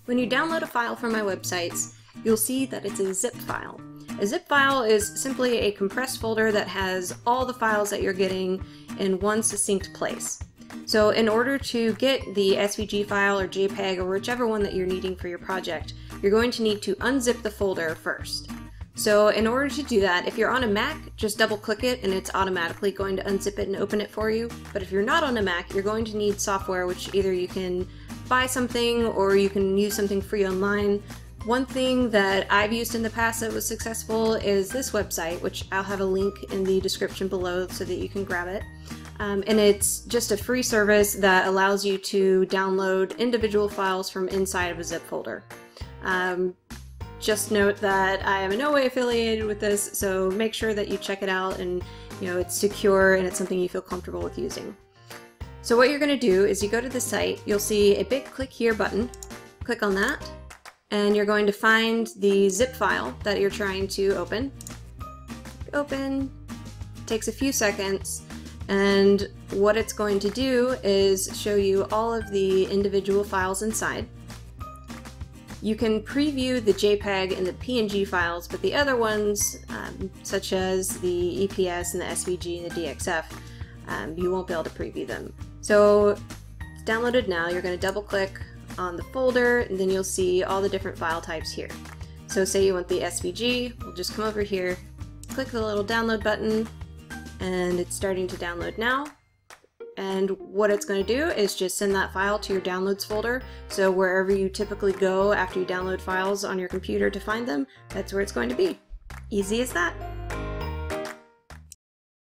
When you download a file from my websites, you'll see that it's a zip file. A zip file is simply a compressed folder that has all the files that you're getting in one succinct place. So in order to get the SVG file or JPEG or whichever one that you're needing for your project, you're going to need to unzip the folder first. So in order to do that, if you're on a Mac, just double click it and it's automatically going to unzip it and open it for you. But if you're not on a Mac, you're going to need software, which either you can buy something or you can use something free online. One thing that I've used in the past that was successful is this website, which I'll have a link in the description below so that you can grab it. And it's just a free service that allows you to download individual files from inside of a zip folder. Just note that I am in no way affiliated with this, so make sure that you check it out and it's secure and it's something you feel comfortable with using. So what you're going to do is you go to the site, you'll see a big click here button, click on that, and you're going to find the zip file that you're trying to open. Open, takes a few seconds, and what it's going to do is show you all of the individual files inside. You can preview the JPEG and the PNG files, but the other ones, such as the EPS and the SVG and the DXF, you won't be able to preview them. So it's downloaded now. You're going to double click on the folder and then you'll see all the different file types here. So say you want the SVG, we'll just come over here, click the little download button, and it's starting to download now. And what it's going to do is just send that file to your downloads folder. So wherever you typically go after you download files on your computer to find them, that's where it's going to be. Easy as that.